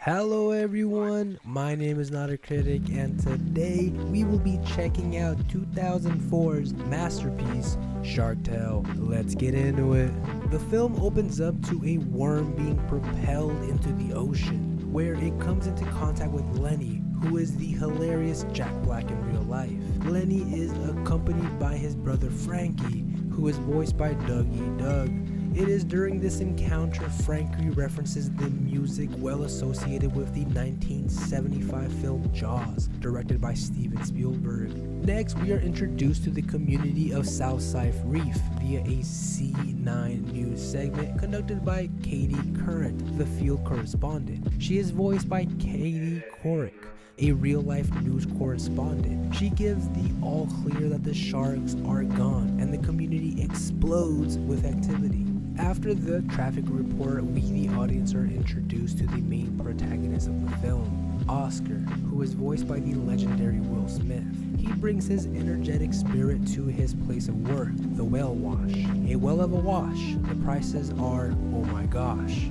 Hello everyone, my name is Not a Critic, and today we will be checking out 2004's masterpiece, Shark Tale. Let's get into it. The film opens up to a worm being propelled into the ocean, where it comes into contact with Lenny, who is the hilarious Jack Black in real life. Lenny is accompanied by his brother Frankie, who is voiced by Dougie Doug. It is during this encounter Frankie references the music well associated with the 1975 film Jaws, directed by Steven Spielberg. Next, we are introduced to the community of Southside Reef via a C9 news segment conducted by Katie Current, the field correspondent. She is voiced by Katie Couric, a real-life news correspondent. She gives the all clear that the sharks are gone and the community explodes with activity. After the traffic report, we the audience are introduced to the main protagonist of the film, Oscar, who is voiced by the legendary Will Smith. He brings his energetic spirit to his place of work, the whale wash. A well of a wash. The prices are, oh my gosh.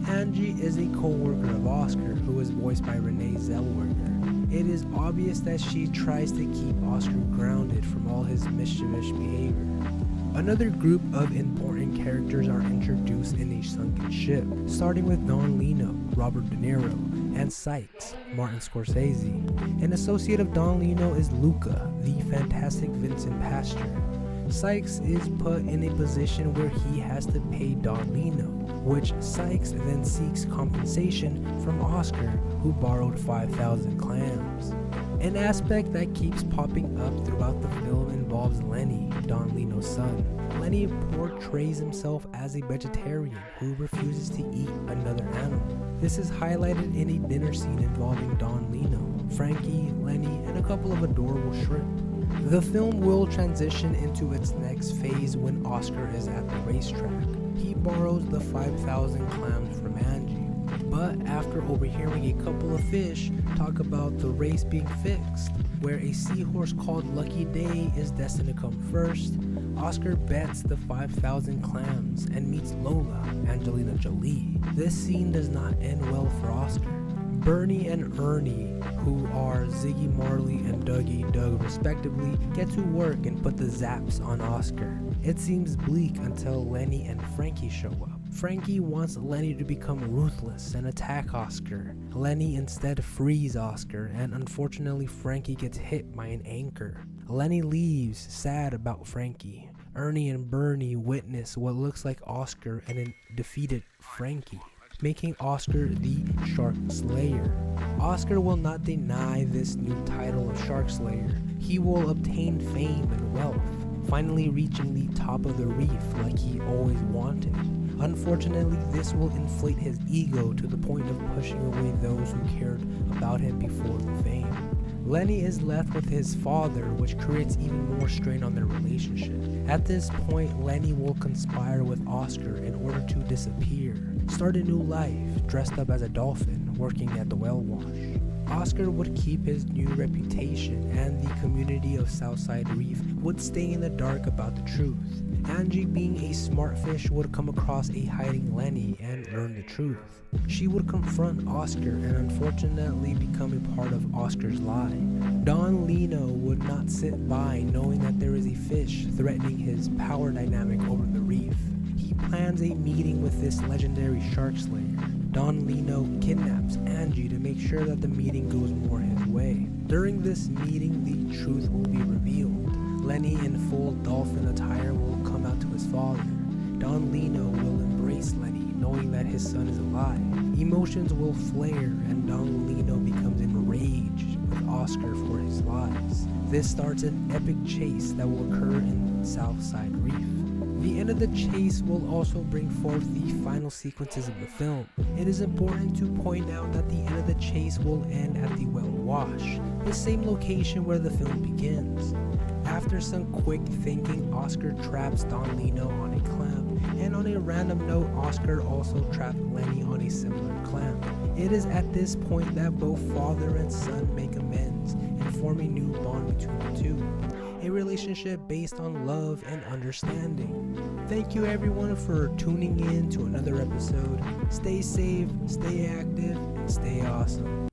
Angie is a co-worker of Oscar, who is voiced by Renee Zellweger. It is obvious that she tries to keep Oscar grounded from all his mischievous behavior. Another group of important characters are introduced in a sunken ship, starting with Don Lino, Robert De Niro, and Sykes, Martin Scorsese. An associate of Don Lino is Luca, the fantastic Vincent Pastore. Sykes is put in a position where he has to pay Don Lino, which Sykes then seeks compensation from Oscar, who borrowed 5,000 clams. An aspect that keeps popping up throughout the film involves Lenny, Don Lino's son. Lenny portrays himself as a vegetarian who refuses to eat another animal. This is highlighted in a dinner scene involving Don Lino, Frankie, Lenny, and a couple of adorable shrimp. The film will transition into its next phase when Oscar is at the racetrack. He borrows the 5,000 clams from Angie, but after overhearing a couple of fish talk about the race being fixed, where a seahorse called Lucky Day is destined to come first, Oscar bets the 5,000 clams and meets Lola, Angelina Jolie. This scene does not end well for Oscar. Bernie and Ernie, who are Ziggy, Marley, and Dougie Doug respectively, get to work and put the zaps on Oscar. It seems bleak until Lenny and Frankie show up. Frankie wants Lenny to become ruthless and attack Oscar. Lenny instead frees Oscar, and unfortunately Frankie gets hit by an anchor. Lenny leaves, sad about Frankie. Ernie and Bernie witness what looks like Oscar and a defeated Frankie, making Oscar the Shark Slayer. Oscar will not deny this new title of Shark Slayer. He will obtain fame and wealth, finally reaching the top of the reef like he always wanted. Unfortunately, this will inflate his ego to the point of pushing away those who cared about him before the fame. Lenny is left with his father, which creates even more strain on their relationship. At this point, Lenny will conspire with Oscar in order to disappear, start a new life, dressed up as a dolphin, working at the whale wash. Oscar would keep his new reputation, and the community of Southside Reef would stay in the dark about the truth. Angie, being a smart fish, would come across a hiding Lenny and learn the truth. She would confront Oscar and unfortunately become a part of Oscar's lie. Don Lino would not sit by knowing that there is a fish threatening his power dynamic over the reef. He plans a meeting with this legendary shark slayer. Don Lino kidnaps Angie to make sure that the meeting goes more his way. During this meeting, the truth will be revealed. Lenny in full dolphin attire will come out to his father. Don Lino will embrace Lenny, knowing that his son is alive. Emotions will flare, and Don Lino becomes enraged with Oscar for his lies. This starts an epic chase that will occur in Southside Reef. The end of the chase will also bring forth the final sequences of the film. It is important to point out that the end of the chase will end at the whale wash, the same location where the film begins. After some quick thinking, Oscar traps Don Lino on a clam, and on a random note, Oscar also trapped Lenny on a similar clam. It is at this point that both father and son make amends and form a new bond between the two, a relationship based on love and understanding. Thank you everyone for tuning in to another episode. Stay safe, stay active, and stay awesome.